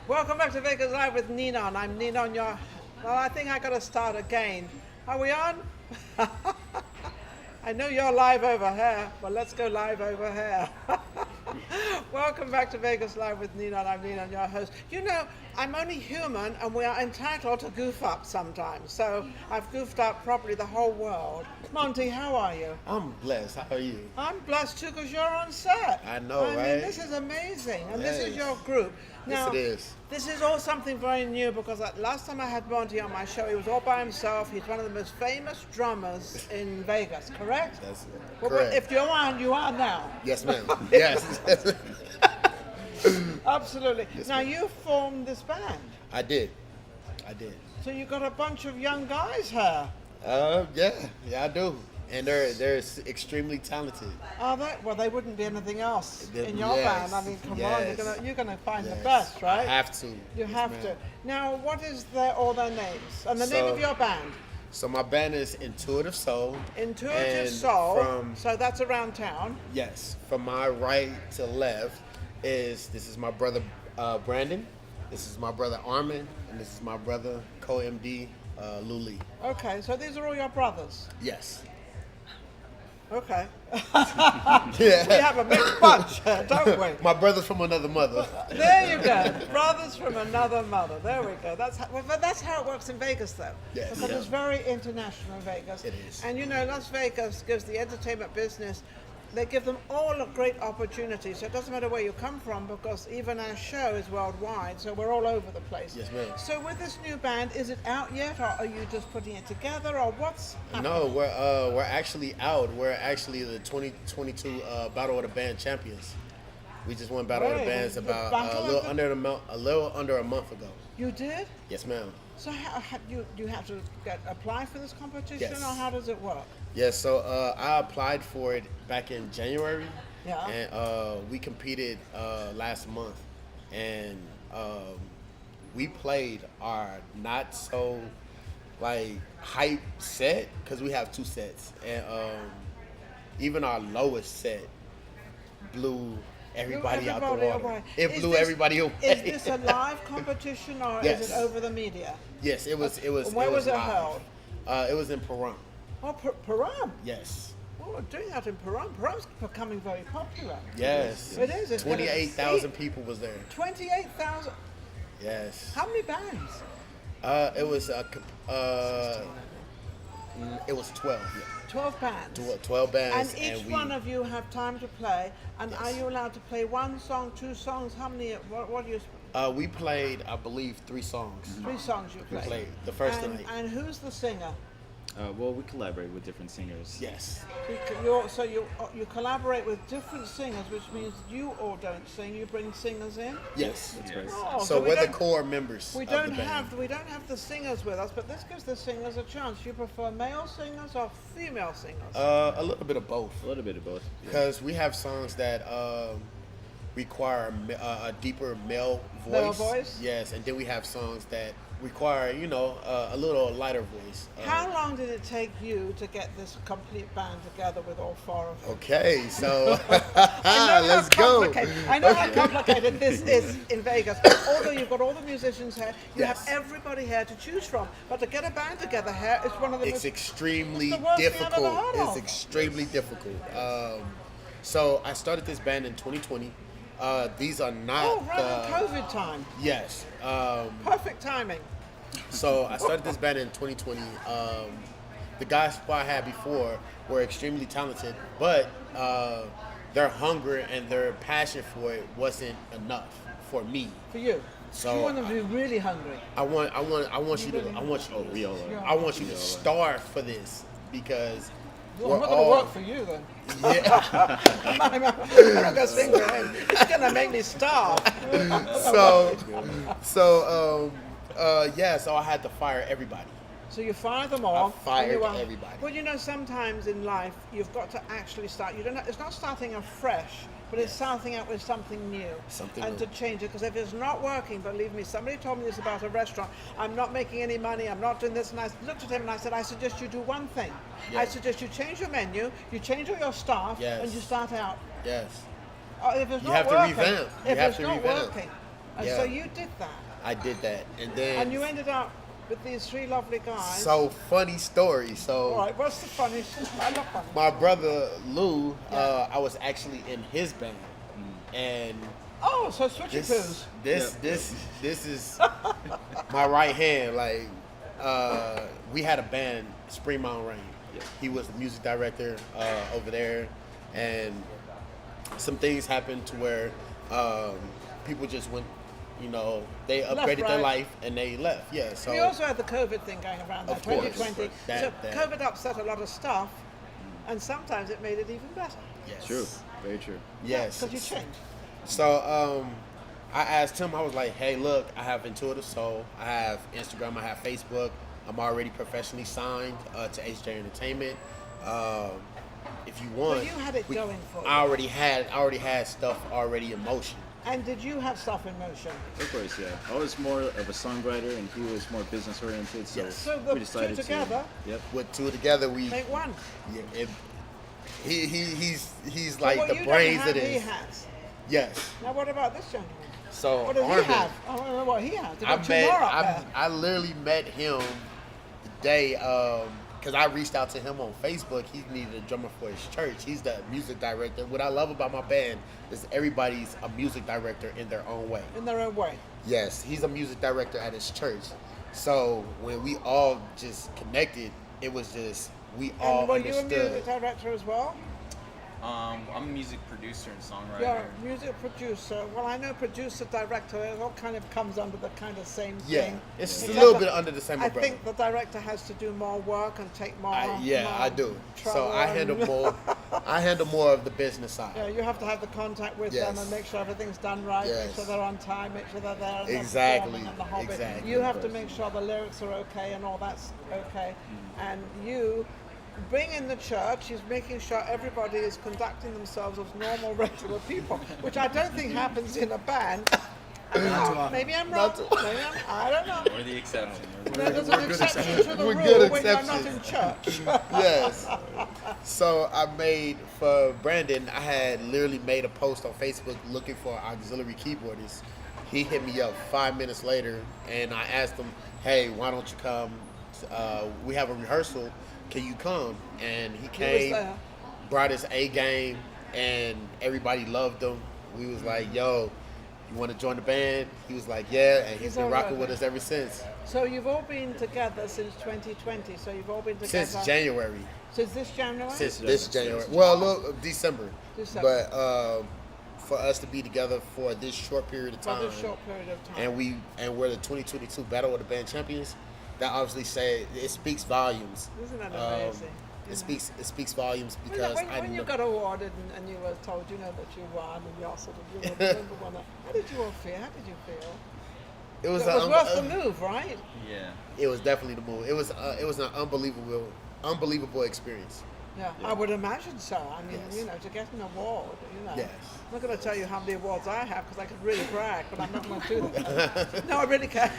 Welcome back to Vegas Live with Ninon. I'm Ninon, your... Well, I think I got to start again. Are we on? I know you're live over here, but let's go live over here. Welcome back to Vegas Live with Ninon. I'm Ninon, your host. You know, I'm only human, and we are entitled to goof up sometimes. So I've goofed up probably the whole world. Monty, how are you? I'm blessed. How are you? I'm blessed too, because you're on set. I know, I right? mean, this is amazing, and Yes. this is your group. Now, Yes, it is. this is all something very new because last time I had Monty on my show, he was all by himself. He's one of the most famous drummers in Vegas, correct? That's Well, correct. if you're on, you are now. Yes, ma'am. Yes. Absolutely. Yes, Now, ma'am. you formed this band. I did. So you got a bunch of young guys here. Yeah, I do. And they're extremely talented. Are they? Well, they wouldn't be anything else in your Yes. band. I mean, come on, Yes. you're gonna find the Yes. best, right? I have to. You Yes, have ma'am. to. Now, what is all their names? And the name So- of your band? So my band is Intuitive Soul. Intuitive And Soul. From So that's around town. yes, from my right to left this is my brother Brandon. This is my brother Armin, and this is my brother co-MD Luli. Okay, so these are all your brothers. Yes. Okay. Yeah. We have a mixed bunch, don't we? My brother's from another mother. There you go. Brothers from another mother. There we go. But that's how it works in Vegas, though. Yes. Because Yeah. it's very international in Vegas. It is. And you know, Las Vegas gives the entertainment business, they give them all a great opportunity. So it doesn't matter where you come from, because even our show is worldwide, so we're all over the place. Yes, ma'am. So with this new band, is it out yet, or are you just putting it together, or what's happening? No, we're actually out. We're actually the 2022 Battle of the Band champions. We just won Battle of the Right. Bands The about Battle a of little the- under a month ago. You did? Yes, ma'am. So you have to apply for this competition, Yes. or how does it work? Yes, so I applied for it back in January, Yeah. and we competed last month, and we played our not so like hype set because we have two sets, and even our lowest set blew everybody out the water. away. It Is blew this- everybody away. Is this a live competition, or is Yes. it over the media? Yes, it was. Where was it live. held? It was in Pahrump. Oh, Pahrump. Yes. Oh, we're doing that in Pahrump. Pahrum's becoming very popular. Yes. It is. It's gonna- 28,000 people was there. 28,000. Yes. How many bands? It was it was 12. Yeah. 12 bands. 12 bands, And each we, one of you have time to play. And Yes. are you allowed to play one song, two songs? How many? What do you? we played, I believe, 3 songs. 3 songs you We played. played the first and, night. And who's the singer? Well, we collaborate with different singers. Yes. So you collaborate with different singers, which means you all don't sing. You bring singers in. Yes. That's right. Oh, So we we're the don't- core members We of don't the band. have the singers with us, but this gives the singers a chance. You prefer male singers or female singers? A little bit of both. A little bit of both. Yeah. Because we have songs that require a deeper male voice. Male voice? Yes, and then we have songs that require, a little lighter voice. How long did it take you to get this complete band together with all 4 of them? Okay, so I know let's how go. complicated- I know how complicated this is in Vegas. Although you've got all the musicians here, you Yes. have everybody here to choose from. But to get a band together here is one of the It's most... extremely It's the worst thing I've ever difficult. heard It's of. extremely difficult. So I started this band in 2020. These are not Oh, right in COVID time. yes. Perfect timing. So I started this band in 2020. The guys who I had before were extremely talented, but their hunger and their passion for it wasn't enough for me. For you. So you want them to be really hungry. I want you to Oh, we all are. I want you to starve for this because Well, we're I'm not going to all work for you then. yeah. I'm not going to sing for him. It's going to make me starve. So so I had to fire everybody. So you fire them all. I fired and you are- everybody. Well, you know, sometimes in life you've got to actually start. You don't. It's not starting afresh, but it's starting out with something new. Something and new. to change it, because if it's not working, believe me, somebody told me this about a restaurant. I'm not making any money. I'm not doing this, and I looked at him and I said, I suggest you do one thing. Yeah. I suggest you change your menu, you change all your staff, Yes. and you start out. Yes. If it's You not have to working, revamp. You if have it's to not revamp. working, And Yeah. so you did that. I did that, and then And you ended up with these 3 lovely guys. so funny story. So All right, what's the funniest? I love funny. my brother Lou, Yeah. I was actually in his band, and Oh, so switchy this poos. this is my right hand. Like we had a band, Spring Mountain Rain. Yeah. He was the music director over there, and some things happened to where people just went. You know, they upgraded right. their life and they left. Yeah, so We also had the COVID thing going around there, Of course. 2020. That- so that- COVID upset a lot of stuff, and sometimes it made it even better. yes. True. Very true. Yes. Because you changed. So I asked him, I was like, hey, look, I have Intuitive Soul, I have Instagram, I have Facebook. I'm already professionally signed to HJ Entertainment. If you want, Well, you had it going for you. I already had stuff already in motion. And did you have stuff in motion? Of course, yeah. I was more of a songwriter, and he was more business oriented. So, Yes. So the we decided two together to. Yep. With two together, we make one. yeah, he's So like what the you brains don't have, of he this. has. Yes. Now what about this gentleman? So What does Armin, he have? I don't know what he has. There I got 2 more up there. I literally met him the day because I reached out to him on Facebook. He needed a drummer for his church. He's the music director. What I love about my band is everybody's a music director in their own way. In their own way. Yes, he's a music director at his church. So when we all just connected, it was just we all And were you a understood. music director as well? I'm a music producer and songwriter. You're a music producer. Well, I know producer, director, it all kind of comes under the kind of same Yeah, thing. it's a Except little that bit under the same I umbrella. think the director has to do more work and take more. I do. So trouble I and- handle more. I handle more of the business side. Yeah, you have to have the contact with them Yes. and make sure everything's done right, make Yes. sure they're on time, make sure they're there. And they're Exactly, performing and the whole bit. exactly. You have to make sure the lyrics are okay and all that's okay. And you bring in the church, he's making sure everybody is conducting themselves as normal, regular people, which I don't think happens in a band. Maybe I'm wrong. I don't know. Or the exception. There's an exception to the we're rule good when you're not exceptions. in church. Yes. So I made for Brandon. I had literally made a post on Facebook looking for auxiliary keyboardist. He hit me up 5 minutes later, and I asked him, "Hey, why don't you come? We have a rehearsal. Can you come?" And he came, there. brought his A game, and everybody loved him. We was like, "Yo, you want to join the band?" He was like, "Yeah," and he's been all rocking right. with us ever since. So you've all been together since 2020. So you've all been together Since January. Since this January. Since this January. Well, look, December. December. But for us to be together for this short period of For time, this short period of time. and we're the 2022 Battle of the Band champions, that obviously it speaks volumes. Isn't that amazing? It speaks volumes because when you got awarded and you were told, you know, that you won, and you all sort of, you were the number one. How did you all feel? How did you feel? it was It was worth the move, right? Yeah. It was definitely the move. It was an unbelievable experience. Yeah, I would imagine so. I mean, Yes. you know, to get an award, you know. Yes. I'm not going to tell you how many awards I have because I could really brag, but I'm not going to do that. No, I really can't.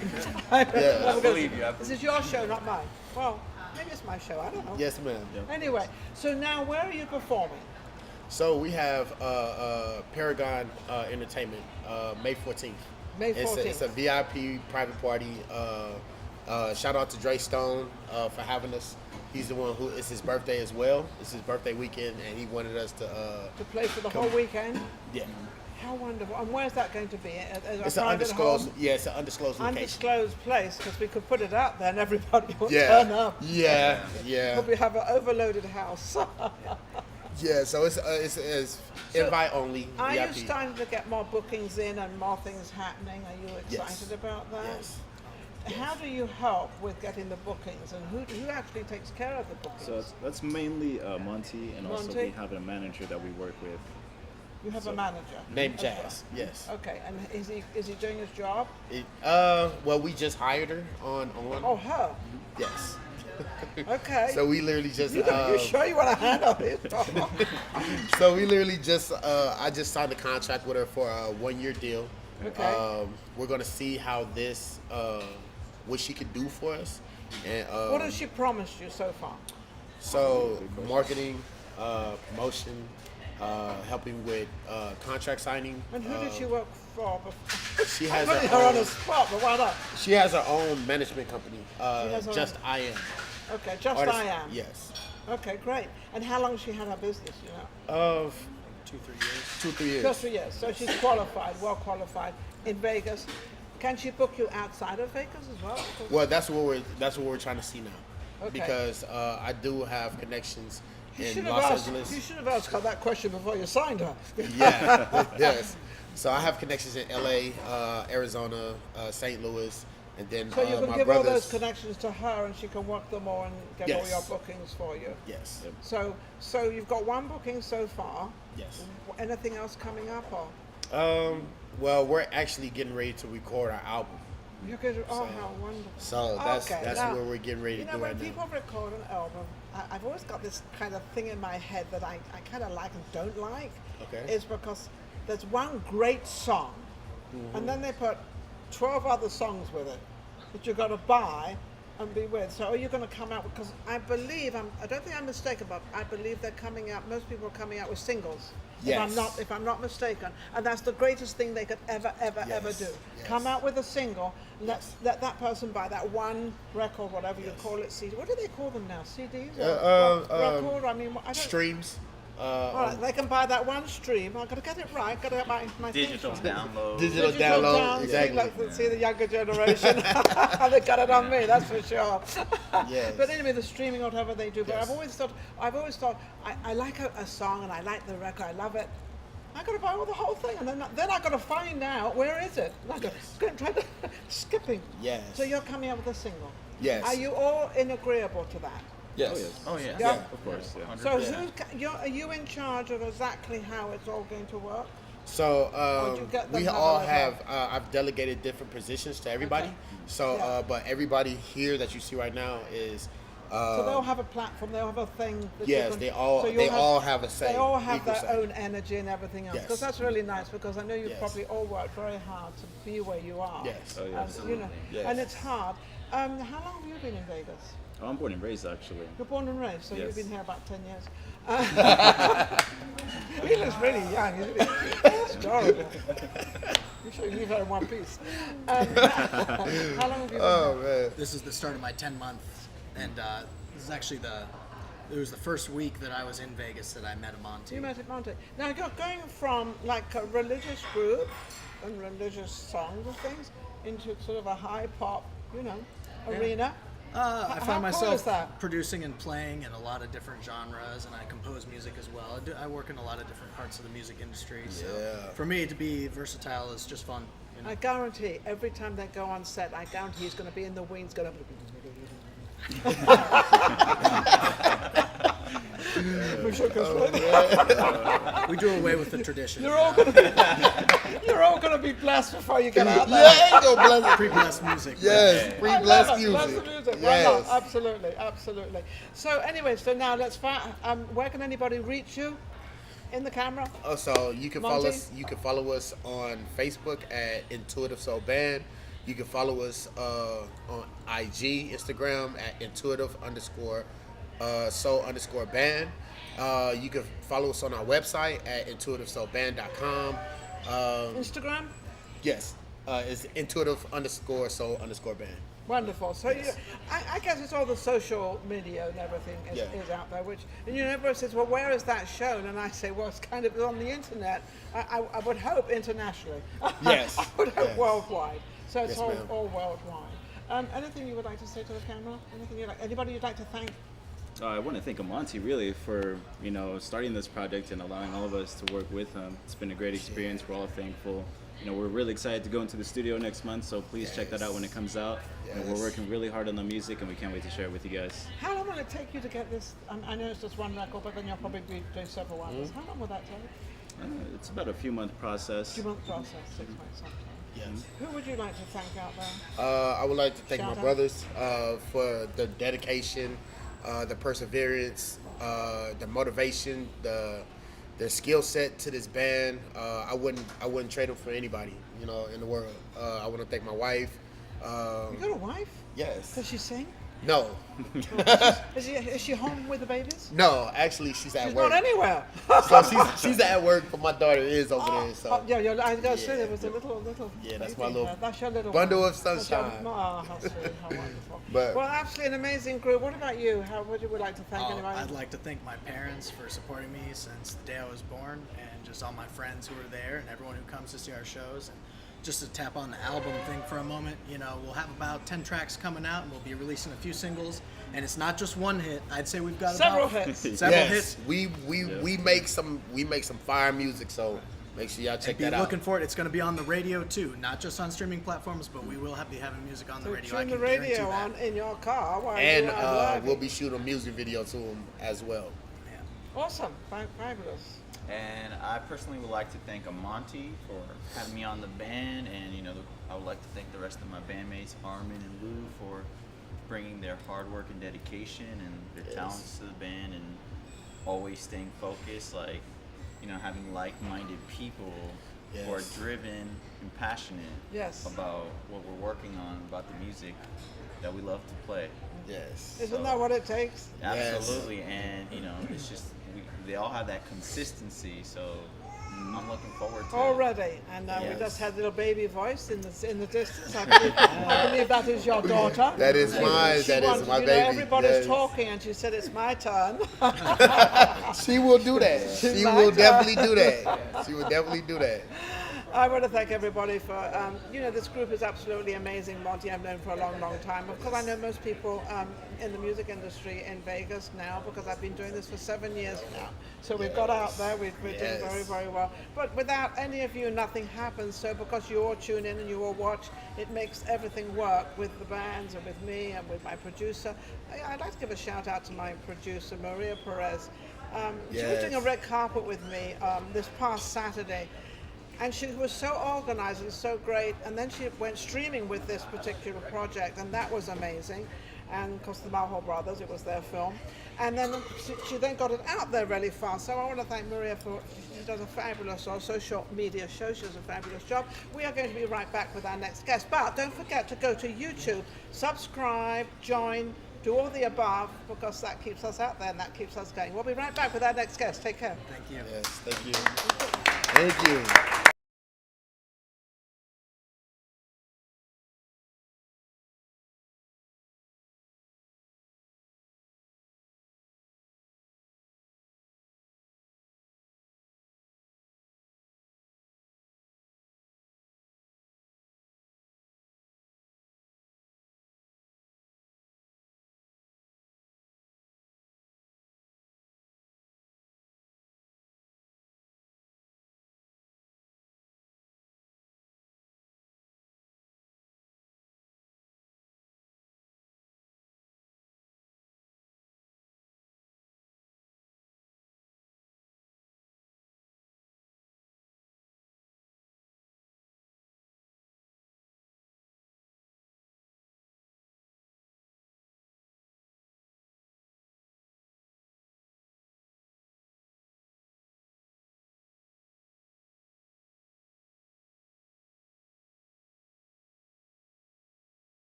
Yeah. I believe you. This is your show, not mine. Well, maybe it's my show. I don't know. Yes, ma'am. Anyway, so now where are you performing? So we have Paragon Entertainment, May 14th. May It's a 14th. VIP private party. Shout out to Dre Stone for having us. He's the one who, it's his birthday as well. It's his birthday weekend, and he wanted us to. To play for the Come. whole weekend? Yeah. How wonderful. And where's that going to be? At a It's an private undisclosed. home? Yeah, it's an undisclosed location. Undisclosed place, because we could put it out there and everybody will Yeah. turn up. Yeah. Yeah. Probably have an overloaded house. Yeah. So it's invite only. Are you VIP. starting to get more bookings in and more things happening? Are you excited Yes. about that? Yes. How do you help with getting the bookings, and who actually takes care of the bookings? So that's mainly Monty, and also Monty? we have a manager that we work with. you have a manager Named as well. Jazz. Yes. Okay, and is he doing his job? Well, we just hired her on. Oh, her. Yes. Okay. So we literally just. you sure you want to handle this? So we literally just, I just signed a contract with her for a 1-year deal. Okay. We're gonna see how this, what she could do for us, and What has she promised you so far? so marketing, promotion, helping with contract signing. And who did she work for before? She has I'm putting her her on own. the spot, but why not? She has her own management company. has her Just own- I Am. Okay, just Artist- I am. Yes. Okay, great. And how long has she had her business, you know? Of 2-3 years. 2-3 years. Just 3 years. So she's qualified, well qualified in Vegas. Can she book you outside of Vegas as well? Well, that's what we're trying to see now, Okay. because I do have connections You in should have Los asked. Angeles. You should have asked her that question before you signed her. Yeah. Yes. So I have connections in LA, Arizona, St. Louis, and then So you can my give all brothers. those connections to her, and she can work them all and get all Yes. your bookings for you. Yes. So you've got one booking so far. Yes. Anything else coming up, or Well, we're actually getting ready to record our album. you could? Oh, how wonderful! So that's Okay, that's now, where we're getting ready You to know, do when right people now. record an album, I've always got this kind of thing in my head that I kind of like and don't like. Okay. Is because there's one great song, and then they put 12 other songs with it that you've got to buy and be with. So are you going to come out, because I believe, I don't think I'm mistaken, but I believe they're coming out, most people are coming out with singles. Yes. If I'm not mistaken. And that's the greatest thing they could ever Yes. do. Yes. Come out with a single, let that person buy that one record, whatever you call it, CD. What do they call them now? CDs? Or record? I mean, I don't. Streams. All right, they can buy that one stream. I've got to get it right. Got to get my Digital things right. download. Digital download. down, Exactly. see the younger generation. They got it on me, that's for sure. Yes. But anyway, the streaming, whatever they do. But Yes. I've always thought, I like a song and I like the record. I love it. I got to buy all the whole thing, and then I got to find out where is it. I got to try to skipping. Yes. So you're coming out with a single. Yes. Are you all agreeable to that? Yes. Oh, yes. Oh yeah. Yeah. Of course, yeah. So Yeah. are you in charge of exactly how it's all going to work? So Or you get them we have all a level? have. I've delegated different positions to everybody. Okay. So, Yeah. but everybody here that you see right now is. So they'll have a platform, they'll have a thing. That you Yes, can- they all- so you'll they all have a say, They all have equal their say. own energy and everything else. Yes. Because that's really nice, because I know you've Yes. probably all worked very hard to be where you are. Yes. Oh, yeah. And, you know, Yes. and it's hard. How long have you been in Vegas? Oh, I'm born and raised, actually. You're born and raised, so you've Yes. been here about 10 years. He looks really young, isn't he? That's adorable. You should leave her in one piece. How long have you been Oh here? man. This is the start of my 10 month, and this is actually it was the first week that I was in Vegas that I met Amonte. You met at Monte. Now you're going from like a religious group and religious songs and things into sort of a high pop, arena. I How find cool myself is that? producing and playing in a lot of different genres, and I compose music as well. I work in a lot of different parts of the music industry, so Yeah. for me to be versatile is just fun. You know? I guarantee every time they go on set, I guarantee he's going to be in the wings, going to. We shook his foot. We do away with the tradition. You're all going to be blessed before you get out there. Yeah, go bless it. Pre-blessed music. Yes, free I blessed love it. music. Bless the music. Why Yes. not? Absolutely, absolutely. So anyway, so now let's find. Where can anybody reach you? In the camera? Oh, so you can follow Monty? us. You can follow us on Facebook at Intuitive Soul Band. You can follow us on IG, Instagram at intuitive_soul_band. You can follow us on our website at intuitivesoulband.com. Instagram? Yes, it's intuitive_soul_band. Wonderful. So I guess it's all the social media and everything is out there. And everyone says, well, where is that shown? And I say, well, it's kind of on the internet. I would hope internationally. Yes. I would hope Yes. worldwide. So it's Yes, all, ma'am. all worldwide. Anything you would like to say to the camera? Anybody you'd like to thank? I want to thank Amonte really for starting this project and allowing all of us to work with him. It's been a great experience. We're all thankful. We're really excited to go into the studio next month, so please check that out when it comes out. And we're Yes. working really hard on the music, and we can't wait to share it with you guys. How long will it take you to get this? I know it's just one record, but then you'll probably be doing several ones. How long will that take? It's about a few month process. 2 month process, 6 months sometime. Yes. Who would you like to thank out there? I would like to thank Shout my out. brothers for the dedication, the perseverance, the motivation, the skill set to this band. I wouldn't trade them for anybody, in the world. I want to thank my wife. You got a wife? Yes. Does she sing? No. Is she home with the babies? No, actually, she's at She's work. not anywhere. So she's at work, but my daughter is over there. So Oh, yeah, I was going to say Yeah. there was a little. Yeah, that's baby my little there. That's your little bundle one. of That's your- sunshine. Oh, how sweet, how wonderful. But- Well, absolutely an amazing group. What about you? How would you like to thank anybody? I'd like to thank my parents for supporting me since the day I was born, and just all my friends who are there, and everyone who comes to see our shows. And just to tap on the album thing for a moment, we'll have about 10 tracks coming out, and we'll be releasing a few singles. And it's not just one hit. I'd say we've got Several about hits. several yes, hits. we make some fire music. So make sure y'all check Be that out. looking for it. It's going to be on the radio too, not just on streaming platforms, but we will be having music on the So radio. I tune can the radio guarantee on that. in your car while And you are driving. we'll be shooting a music video to them as well. Yeah. Awesome, fabulous. And I personally would like to thank Amonte for having me on the band, and I would like to thank the rest of my bandmates, Armin and Lou, for bringing their hard work and dedication and their talents to the band, and always staying focused, having like-minded people who are Yes. driven and passionate Yes. about what we're working on, about the music that we love to play. Yes. Isn't that what it takes? Absolutely, and it's just they all have that consistency, so I'm looking forward to it. Already, and we Yes. just had a little baby voice in the distance. I believe that is your daughter. That is mine. She That is wanted- my you baby. know, everybody's Yes. talking, and she said it's my turn. She will do that. She my will turn. definitely do that. She will definitely do that. I want to thank everybody for, this group is absolutely amazing. Monty, I've known for a long, long time. Of course, I know most people in the music industry in Vegas now because I've been doing this for 7 years now. So we've got out there, we're doing Yes. very, very well. But without any of you, nothing happens. So because you all tune in and you all watch, it makes everything work with the bands and with me and with my producer. I'd like to give a shout out to my producer, Maria Perez. She was doing a Yes. red carpet with me this past Saturday. And she was so organized and so great. And then she went streaming with this particular project, and that was amazing. And of course, the Marhol Brothers, it was their film. And then she then got it out there really fast. So I want to thank Maria for, she does a fabulous social media show. She does a fabulous job. We are going to be right back with our next guest. But don't forget to go to YouTube, subscribe, join, do all the above, because that keeps us out there and that keeps us going. We'll be right back with our next guest. Take care. Thank you. Yes. Thank you. Thank you.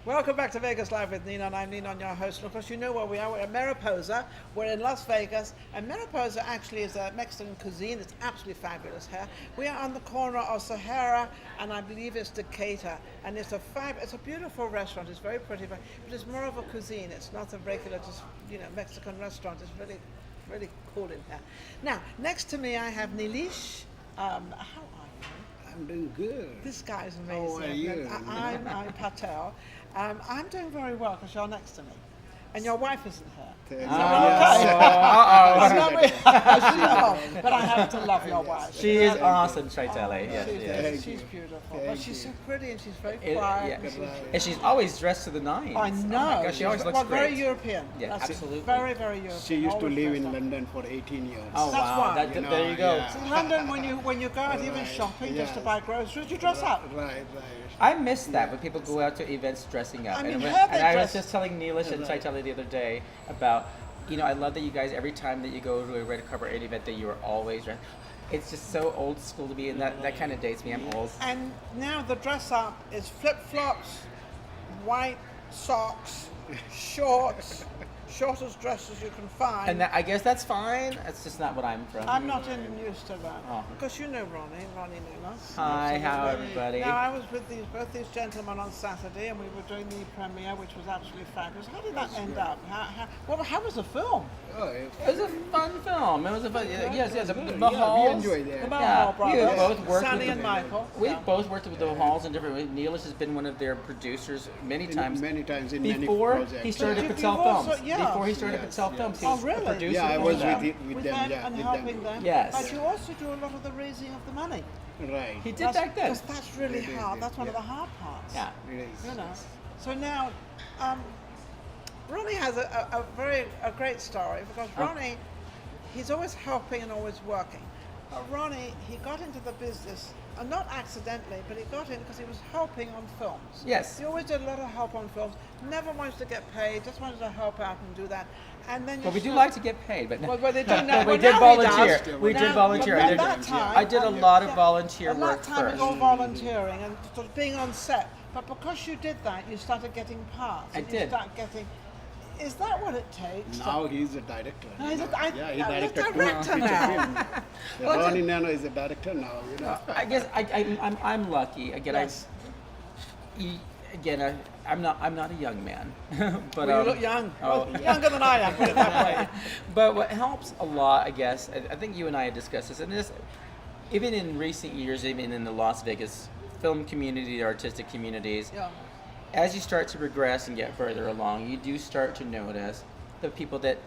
Welcome back to Vegas Live with Ninon. I'm Ninon, your host. And of course, you know where we are. We're at Mariposa. We're in Las Vegas. And Mariposa actually is a Mexican cuisine. It's absolutely fabulous here. We are on the corner of Sahara and I believe it's Decatur. And it's it's a beautiful restaurant. It's very pretty, but it's more of a cuisine. It's not a regular, just, Mexican restaurant. It's really, really cool in here. Now, next to me, I have Nilish. How are you? I'm doing good. This guy's amazing. How are you? I'm Patel. I'm doing very well because you're next to me. And your wife isn't here. Thank So you. we're okay. She's at home. But I happen to love your wife. She is awesome, Shaitele. Yes, yes. She's beautiful. Thank But she's so pretty and she's very It- quiet. yeah. And she's always dressed to the nines. I know. Oh my gosh, she always looks well, great. very European. Yeah, That's absolutely. Very, very European. She used to Always live dressed in up. London for 18 years. Oh That's wow, why. there you go. Yeah. In London, when you go out even shopping just to Yes. buy groceries, you dress up. Right. I miss that when people go out to events dressing up. I mean, and how they and I was dress- just telling Neelish and Shaitele the other day about, I love that you guys every time that you go to a red carpet event that you are always dressed. It's just so old school to me, and that kind of dates me. I'm old. And now the dress up is flip-flops, white socks, shorts, shortest dresses you can find. And I guess that's fine. That's just not what I'm from. I'm not used to that. Oh. Because you know Ronnie knew us. Hi, how everybody? Now, I was with both these gentlemen on Saturday and we were doing the premiere, which was absolutely fabulous. How did that end up? How was the film? Oh, It was a fun film. It was a fun. Yes. The we Halls. enjoyed The that. Mahal Yeah, you brothers, both worked Sonny with and the- Michael. We've Yeah. both worked with the Halls in different ways. Neelish has been one of their producers many times. Many times in many Before projects. he started But Patel you've also- Films. yeah. Before he started Yes, Patel Films, he Oh, was really? a producer. Yeah, I for was them. with them. Yeah, and with helping them. them. Yes. But you also do a lot of the raising of the money. Right. He did back then. Because that's really hard. That's one of the hard parts. Yeah. It is. You know. So now, Ronnie has a great story because Ronnie, he's always helping and always working. But Ronnie, he got into the business, and not accidentally, but he got in because he was helping on films. Yes. He always did a lot of help on films. Never wanted to get paid, just wanted to help out and do that. And then But we do saw- like to get paid, but Well, they do now. but we Well, did now he volunteer. does. We did Now- volunteer. but I at did, that time- I did a lot of yeah, volunteer at work that time first. it was all volunteering and sort of being on set. But because you did that, you started getting parts. I and did. You start getting. Is that what it takes? Now he's a director. No, he's a- you know. I- Yeah, he I'm a directed two director feature now. films. Ronnie Nano is a director now. I guess I'm lucky. Again, Yes. I'm not a young man, but Well, you look young. Oh, Well, younger than I am. Put it that way. But what helps a lot, I guess, I think you and I had discussed this, and this, even in recent years, even in the Las Vegas film community, the artistic communities, Yeah. as you start to progress and get further along, you do start to notice the people that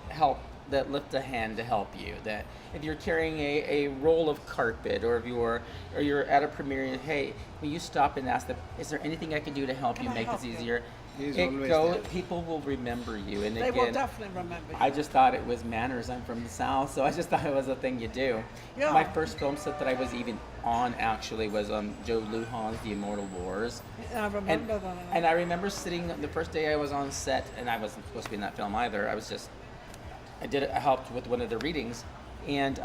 help, that lift a hand to help you. That if you're carrying a roll of carpet, or if you're at a premiere, hey, will you stop and ask them, is there anything I can do to help Can you I make help this you? easier? He's always there. People will remember you, and They will again, definitely remember you. I just thought it was manners. I'm from the South, so I just thought it was a thing you do. Yeah. My first film set that I was even on actually was Joe Lujan's The Immortal Wars. I remember that. And I remember sitting the first day I was on set, and I wasn't supposed to be in that film either. I helped with one of the readings, and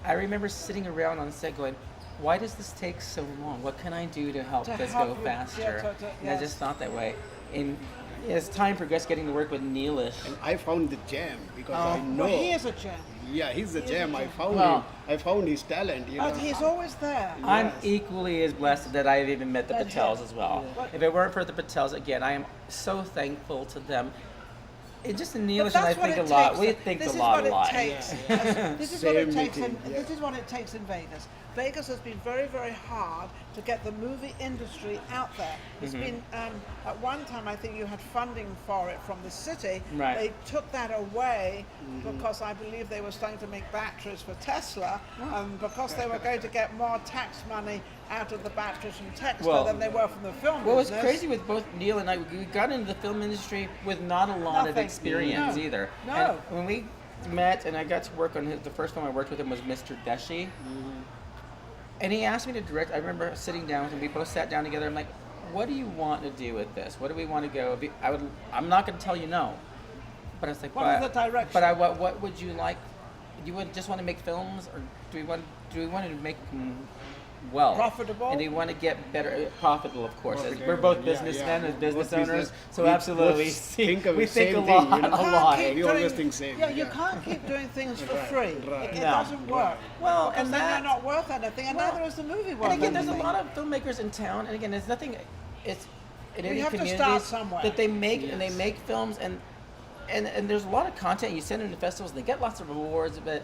I remember sitting around on set going, why does this take so long? What can I do to help To this help go you, faster? yeah, And I yes. just thought that way. And as time progressed, getting to work with Neelish, I found the gem because I know. Well, he is a gem. Yeah, he's a He is gem. a I gem. found Well- him. I found his talent. You know. But he's always there. I'm Yes. equally as blessed that I've even met the Met Patels him. as well. Yeah. If it weren't for the Patels, again, I am so thankful to them. It just in But Neelish and I that's what think a it lot. takes. We think This a is lot, what a it lot. takes. This is what it Same takes. meeting, yeah. This is what it takes in Vegas. Vegas has been very, very hard to get the movie industry out there. It's Mm-hmm. been at one time I think you had funding for it from the city. Right. They took that away because I believe they were starting to make batteries for Tesla, and because they were going to get more tax money out of the batteries from Tesla Well, than they were from the film What was business. crazy with both Neil and I, we got into the film industry with not a lot of Nothing. experience No. either. No. And when we met and I got to work on the first film I worked with him was Mr. Deshi. And he asked me to direct. I remember sitting down with him. We both sat down together. I'm like, "What do you want to do with this? What do we want to go?" I'm not going to tell you no, but I was like, What is the direction? But what would you like? Do you just want to make films, or do we want to make well. Profitable? And they want to get better, profitable, of course. As we're both businessmen and business Both owners, so we absolutely, both think of we the think same a thing, lot, you know. a lot. Keep We always think same, Yeah, you yeah. can't keep doing things for Right, free. right. It No. doesn't work. Well, Because and then that- they're not worth anything, and Well, neither is the movie worth And again, there's a anything. lot of filmmakers in town, and again, there's nothing. It's in We any have to start communities somewhere. that they make and they make films, and there's a lot of content. You send them to festivals, and they get lots of awards, but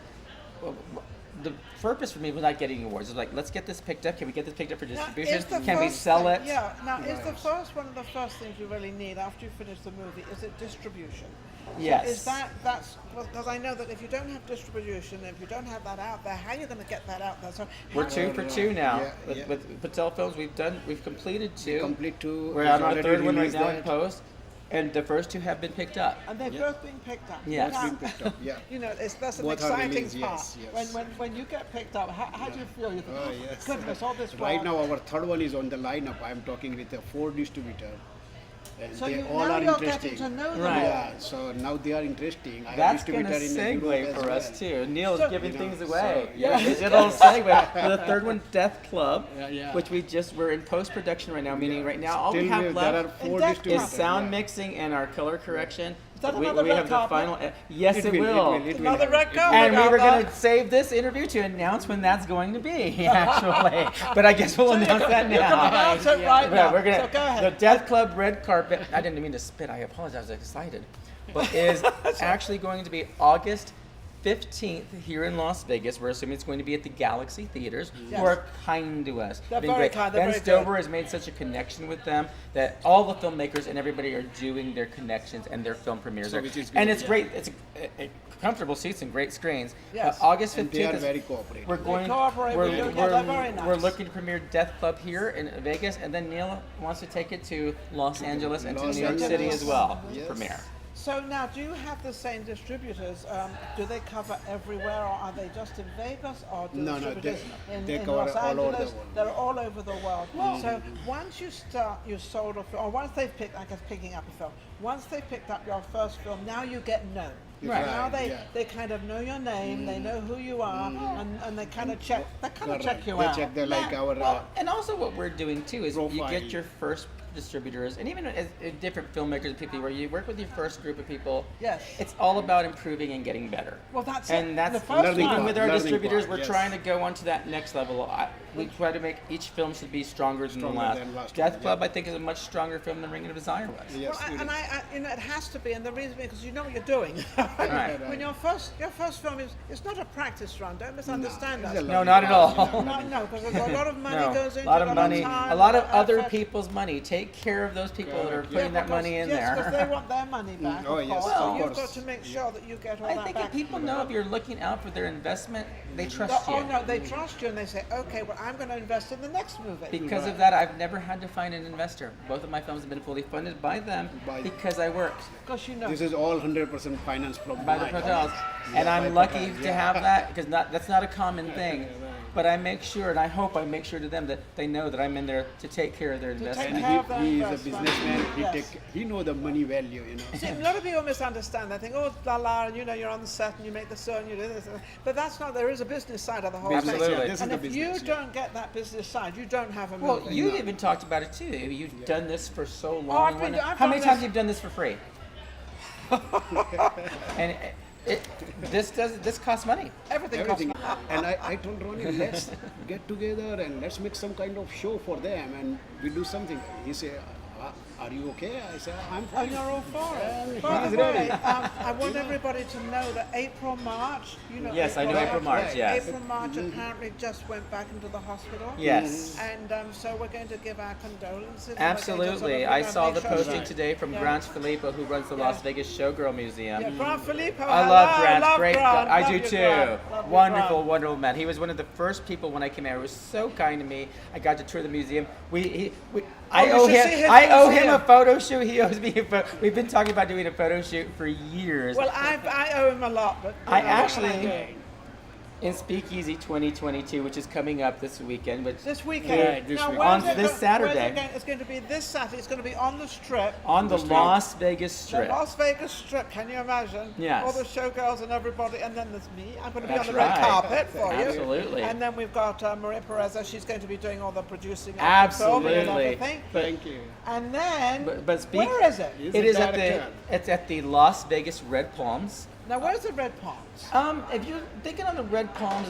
the purpose for me was not getting awards. It was like, let's get this picked up. Can we get this picked up for Now, distribution? is the Can we first sell thing- it? Yeah. Now, is the first one of the first things you really need after you finish the movie? Is it distribution? Yes. Is that's because I know that if you don't have distribution, if you don't have that out there, how are you going to get that out there? So We're how- 2 for 2 now Yeah, with Patel Films. We've completed 2. Complete 2. We're He's on our already 3rd one right released now in that. post, and the first 2 have been picked up. And they've both been picked up. Yes. Now, Been picked up, yeah. You know, that's an Both are exciting released, part. yes, yes. When you get picked up, how do you feel? You think, Oh, yes. goodness, all this Right work. now, our third one is on the lineup. I'm talking with a 4 distributor. And So they you, all now are you're interesting. getting to know them Right. all. Yeah, so now they are interesting. I have That's going to distributor in Europe segue as for well. us too. Neil's So- giving You know, things away. so, Yeah, yeah. digital segue for the 3rd one, Death Club, Yeah, yeah. which we're in post production right now. Meaning right now all we Still, have there are left 4 Death is distributors. sound yeah. mixing and our color correction. that we another we red have the carpet? final. Yes, it will. It will Another red happen. carpet. And we out were there. going to save this interview to announce when that's going to be, actually. But I guess we'll announce that You can now. announce it right Yeah, now. we're gonna, So go ahead. The Death Club red carpet, I didn't mean to spit, I apologize, I was excited. But is actually going to be August 15th here in Las Vegas. We're assuming it's going to be at the Galaxy Theaters, Yes. who are kind to us. They're Been very great. kind, they're Ben very Stover good. has made such a connection with them that all the filmmakers and everybody are doing their connections and their film premieres So there. which is And good, it's great. It's comfortable seats and great screens. Yes. August 15th And they are is very cooperative. we're going. cooperate We're, with you. Yeah, we're, they're very nice. we're looking to premiere Death Club here in Vegas, and then Neil wants to take it to Los Angeles and to Los New York City Angeles. as well. Yes. Premiere. So now, do you have the same distributors? Do they cover everywhere, or are they just in Vegas, or do No, no, distributors they in cover Los all over the Angeles? world. They're all over the world. So once you start, you sold a film, or once they've picked, I guess, picking up a film. Once they picked up your first film, now you get known. Right. Now Yeah. they kind of know your name, they know who you are, and they kind of check. They kind of check Correct. you They out. check the, like Yeah, our well, and also what we're doing too is you profile. get your first distributors, and even as different filmmakers and people where you work with your first group of people. Yes. It's all about improving and getting better. Well, that's and it. that's The first Learning even one. with our Learning distributors, part, we're yes. trying to go on to that next level. We try to make each film should be stronger than Stronger the last. than last Death one, Club, yeah. I think, is a much stronger film than Ring of Desire was. Yes, Well, it and is. you know, it has to be, and the reason because you know what you're doing. Right. When your first film is, it's not a practice run. Don't misunderstand it's us. a No, learning not at part, all. you know. No, because a lot of money No, goes into a lot of it, money, time, a lot of other effort. people's money. Take care of those people that are Correct, putting that because- money in yes, because they there. want their money back. Oh, of yes, course. of So you've course. got to make sure that you get all I that think back. if people know if you're looking out for their investment, they trust you. Oh no, they trust you and they say, okay, well, I'm going to invest in the next movie. Because of that, I've never had to find an investor. Both of my films have been fully funded by them By- because I worked Because you know. This is all 100% finance from by the mine. hotels, Yeah, and I'm by lucky Patel, to yeah. have that because that's not a common thing. But I make sure, and I hope I make sure to them that they know that I'm in there to take care of their take investment. care of their He is a investment. businessman. Yes. He know the money value, you know. See, a lot of people misunderstand. They think, oh, la la, and you know, you're on the set and you make the show and you do this. But that's not, there is a business side of the whole Business, thing. yeah, this is And the if business, you yeah. don't get that business side, you don't have a Well, movie. you even talked about it too. You've done this for so I've long. been- I've How done many this- times have you done this for free? And this costs money. Everything, Everything. costs And I told Ronnie, let's get together and let's make some kind of show for them and we do something. He said, are you okay? I said, I'm And fine. you're all for it. And By he's the way, ready. I want everybody to know that April, March, you know. Yes, I know April, March, yes. April, March apparently just went back into the hospital. Yes. And so we're going to give our condolences. and we're going to Absolutely. sort of, I saw make the sure posting she- today from Yeah. Grant Filippo, who runs the Las Vegas Showgirl Museum. Yeah, Grant Filippo. I love hello, Grant. love Great Grant, guy. I love do you, too. Grant, love you, Wonderful, Grant. wonderful man. He was one of the first people when I came out. He was so kind to me. I got to tour the museum. I you owe should him. see his I owe him museum. a photo shoot. He owes me a photo. We've been talking about doing a photo shoot for years. Well, I owe him a lot, but. I you know, what can actually- do? in Speakeasy 2022, which is coming up this weekend. Which This weekend. Yeah, this Now, weekend. where's On it this go- Saturday. where's it going? It's going to be this Saturday. It's going to be on the Strip. on the Las Vegas Strip. The Las Vegas Strip, can you imagine? Yes. All the showgirls and everybody, and then there's me. I'm going to be That's on the red right. carpet for you. Absolutely. And then we've got Maria Pureza. She's going to be doing all the producing and the filming and Absolutely. everything. Thank you. And then, But speak, where is it? He's it the is at director. it's at the Las Vegas Red Palms. Now, where's the Red Palms? If you're thinking on the Red Palms,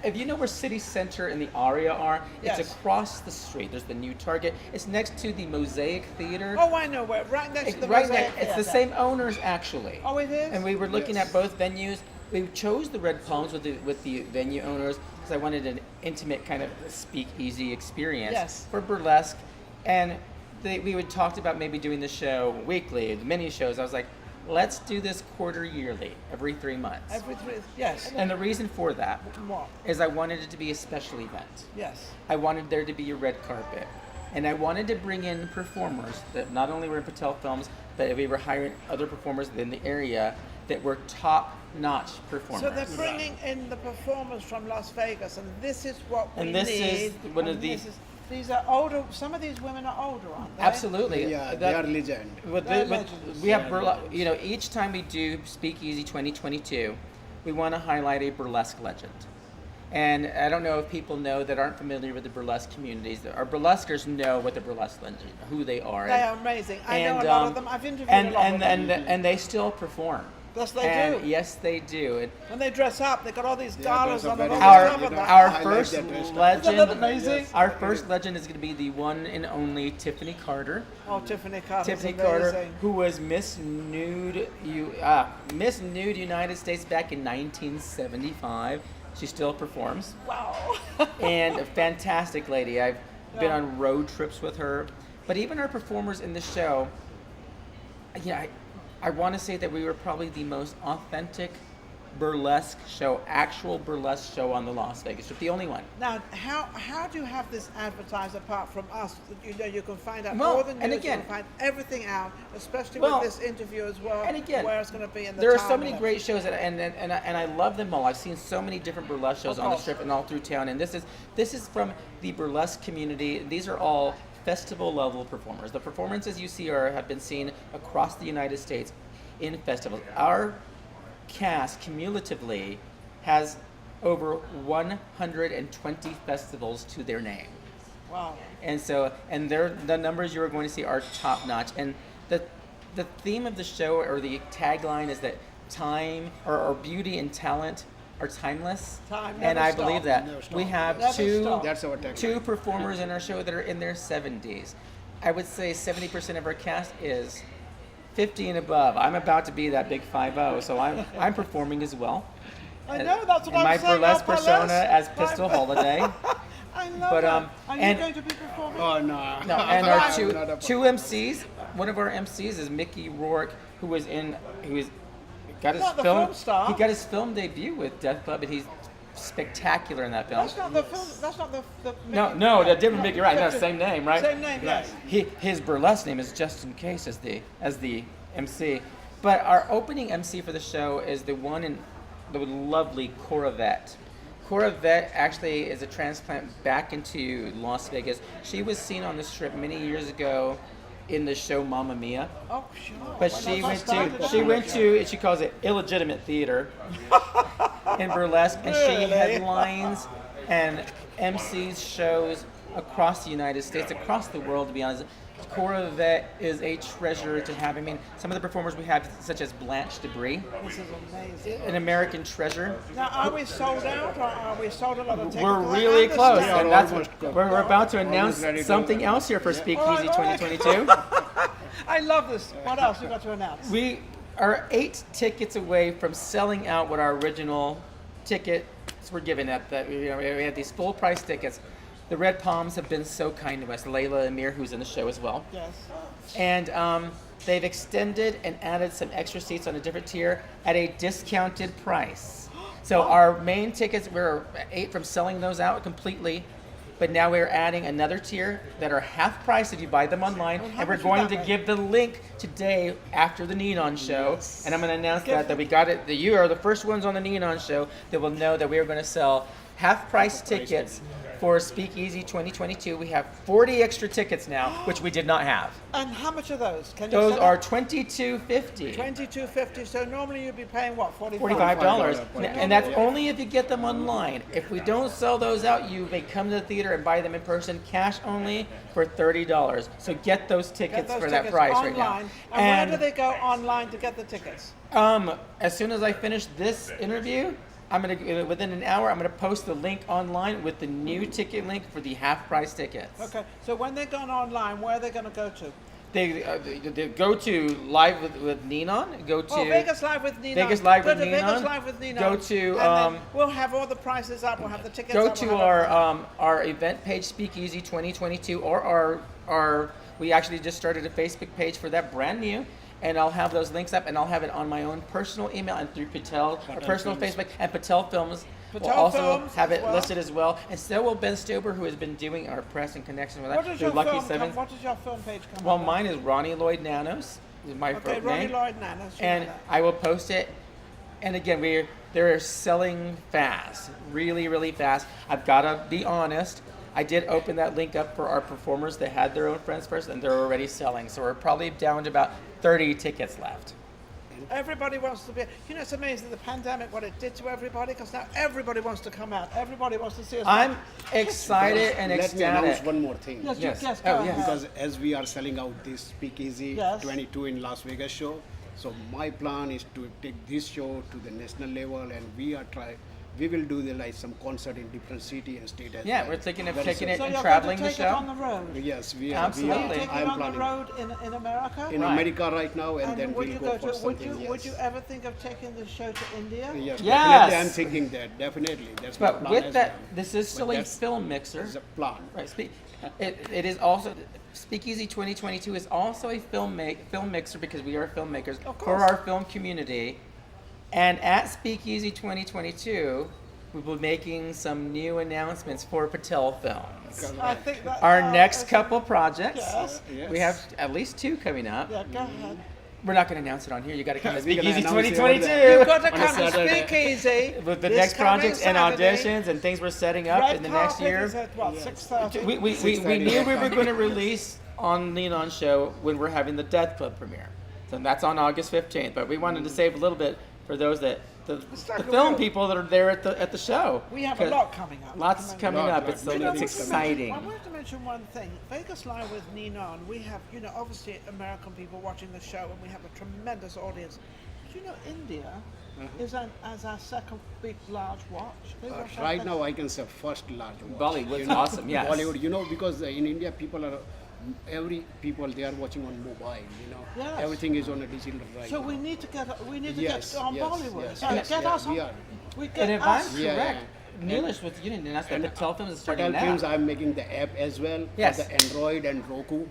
if you know where City Center and the Aria are, it's Yes. across the street. There's the new Target. It's next to the Mosaic Theater. Oh, I know where. Right next to the right Mosaic It's the Theatre. same owners actually. Oh, it is? And we were looking Yes. at both venues. We chose the Red Palms with the venue owners because I wanted an intimate kind of speakeasy experience Yes. for burlesque, and we would talked about maybe doing the show weekly, the mini shows. I was like, let's do this quarter yearly, every 3 months. Every three. Yes. And the reason for that What? is I wanted it to be a special event. Yes. I wanted there to be a red carpet. And I wanted to bring in performers that not only were in Patel Films, but we were hiring other performers in the area that were top-notch performers. So they're bringing in the performers from Las Vegas, and this is what we And this need. is one of and the- these are older. Some of these women are older, aren't they? Absolutely. Yeah, they That- are legend. They're legends. we have each time we do Speakeasy 2022, we want to highlight a burlesque legend. And I don't know if people know that aren't familiar with the burlesque communities. Our burlesquers know what the burlesque legend, who they are. They are amazing. I know a lot of them. I've interviewed and, a lot and, of them. and they still perform. Yes, they And do. yes, they do. And When they dress up, they got all these Yeah, galas those are on and all very this our stuff on that. our I like first that dress up. legend, Isn't that amazing? our first legend is going to be the one and only Tiffany Carter. Oh, Tiffany Carter. Tiffany Carter, who was Miss Nude United States back in 1975. She still performs, Wow. and a fantastic lady. I've been Yeah. on road trips with her, but even our performers in the show. Yeah, I want to say that we were probably the most authentic burlesque show, actual burlesque show on the Las Vegas Strip, the only one. Now, how do you have this advertised apart from us? You know, you can find out Well, all the news. and again- you can find everything out, especially Well, with this interview as well. and again, where it's going to be in the There are time so many and great shows, and I love them all. I've seen so many different burlesque shows Of on the course. Strip and all through town, and this is from the burlesque community. These are all festival level performers. The performances you see have been seen across the United States in festivals. Our cast cumulatively has over 120 festivals to their name. Wow. And so, the numbers you are going to see are top notch. And the theme of the show, or the tagline, is that time or beauty and talent are timeless. Time and never I stops. believe that. Never We stop. have Never two stop. That's our tagline. two performers in our show that are in their 70s. I would say 70% of our cast is 50 and above. I'm about to be that big 5-0, so I'm performing as well. I know, that's what And I'm my saying. burlesque our persona burlesque. as Pistol Holiday. I love But, that. Are you and- going to be performing? Oh no. No, and our I'm two not a- two MCs. One of our MCs is Mickey Rourke, who got his Not the film. film star. He got his film debut with Death Club, and he's spectacular in that film. That's not the film. That's not the. No, the different Mickey, right? No, same name, right? Same name, yes. His burlesque name is Justin Case as the MC. But our opening MC for the show is the lovely Cora Vett. Cora Vett actually is a transplant back into Las Vegas. She was seen on the Strip many years ago in the show Mamma Mia. Oh, sure. But Why she not went start to it she off? went to she calls it illegitimate theater in burlesque, and she Really? headlines and MCs shows across the United States, across the world. To be honest, Cora Vett is a treasure to have. I mean, some of the performers we have, such as Blanche Debris, This is amazing. an American treasure. Now, are we sold out, or are we sold a lot of tickets? We're 'Cause I really close, understand- and that's almost what gone. we're about to Almost announce ready to something go. else here for Speakeasy All right. 2022. I love this. What else you got to announce? We are 8 tickets away from selling out what our original tickets were given at. We had these full price tickets. The Red Palms have been so kind to us. Layla Amir, who's in the show as well. Yes. And they've extended and added some extra seats on a different tier at a discounted price. So our main tickets, we're 8 from selling those out completely. but now we're adding another tier that are half price if you buy them online, how and we're much going would to that be? give the link today after the Ninon show, and I'm going to announce that we got it. That you are the first ones on the Ninon show that will know that we are going to sell half price tickets for Speakeasy 2022. We have 40 extra tickets now, which we did not have. And how much are those? Can you Those say are that? $22.50. $22.50. So normally you'd be paying what? $45. $45. And that's only if you get them online. If we don't sell those out, you may come to the theater and buy them in person, cash only, for $30. So get those Get tickets those for that tickets price online. right now. And where do they go online to get the tickets? As soon as I finish this interview, I'm gonna within an hour. I'm gonna post the link online with the new ticket link for the half price tickets. Okay. So when they're going online, where are they going to go to? They go to Live with Ninon. Go to Vegas Live with Ninon. Vegas Live Go with to Ninon. Vegas Live with Ninon. Go to, and then we'll have all the prices up. We'll have the tickets Go up. to we'll have our event page, Speakeasy 2022, or our we actually just started a Facebook page for that, brand new, and I'll have those links up, and I'll have it on my own personal email and through Patel, our personal Films. Facebook, and Patel Films. Will Patel also Films have as it well. listed as well, and so will Ben Stober, who has been doing our press and connection with What that does through your Lucky film Sevens. What does your film page come Well, under? mine is Ronnie Lloyd Nanos, is my Okay, first Ronnie name, Lloyd Nanos. you and know that. I will post it. And again, they're selling fast, really, really fast. I've got to be honest. I did open that link up for our performers that had their own friends first, and they're already selling. So we're probably down to about 30 tickets left. Everybody wants to be. You know, it's amazing the pandemic, what it did to everybody, because now everybody wants to come out. Everybody wants to see us. I'm excited and Let me announce ecstatic. one more thing. Yes, Yes. yes, Oh, go yes. ahead. Because as we are selling out this Speakeasy Yes. 22 in Las Vegas show, so my plan is to take this show to the national level, and we will do some concert in different city and state as Yeah, well. we're thinking of Very taking soon. it So and you're traveling going the to take it on show. the road. Yes, we Absolutely. are. Take it I'm on the planning road in America. in Right. America right now, and then would we'll you go go for to? something. Would you ever think of taking the show to India? Yes, Yes. definitely. I'm thinking that definitely. That's my But plan with as that, well. this is still But a that's- film mixer. It's a plan. Right. It is also Speakeasy 2022 is also a film mixer because we are filmmakers Of for course. our film community. And at Speakeasy 2022, we will be making some new announcements for Patel Films. I think that Our next is- couple projects, Yes. we have at least 2 coming up. Yeah, go ahead. We're not going to announce it on here. You got to come to We're gonna Speakeasy announce it 2022. You've got to On a come to Saturday. Speakeasy. With the this next coming projects and Saturday. auditions and things we're setting up Red in the next carpet year. is at what, 6:30? We 6:30 knew we were red going to release on Ninon show when we're having the Death Club premiere. So that's on August 15th. But we wanted to save a little bit for those that the like a film real- people that are there at the show. We have a lot coming up. Lots coming Lot, up. lot. It's Many it's things coming. exciting. I wanted to mention one thing. Vegas Live with Ninon, we have, obviously American people watching the show, and we have a tremendous audience. But India is as our second big large watch. They watch our Right thing. now, I can say first large watch. Bollywood's awesome, yes. Bollywood, because in India, people they are watching on mobile. Yes. Everything is on a digital right So now. we need to get Yes, on yes, Bollywood. yes, So yes, get yeah, us on. we are. We get And if I'm us. Yeah, correct, yeah. Neelish with you didn't ask that Patel Films is starting Patel now. Films, I'm making the app as well Yes. for the Android and Roku.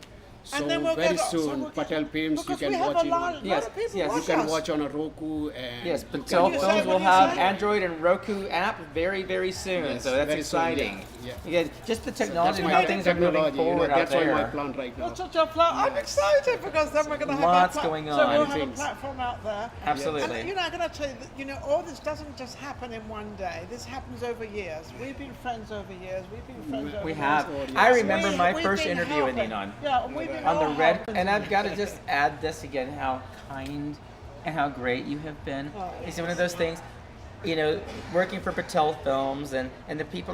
So And then we'll very get so soon, we'll get- Patel Films, you because can we have watch a it lot, on. Yes, of people yes. You watch can us. watch on a Roku and Yes, you Patel What do you say? Films What will do you have say? Android and Roku app very, very soon. Yes, so that's very soon, exciting. yeah. Again, just the technology and my how things are moving Technology, forward that's out all my there. plan right now. That's such a I'm excited because then we're going to have Lots our going So on. we'll have a Things. platform out there. Absolutely. And I'm going to tell you that all this doesn't just happen in one day. This happens over years. We've been friends over years. We've been friends over We years. have. Oh, yes. I remember We- my we've first been interview with helping. Ninon. Yeah, we've been On the all red, helping. and I've got to just add this again, how kind and how great you have been. Oh, It's one of those things, working for Patel Films and the people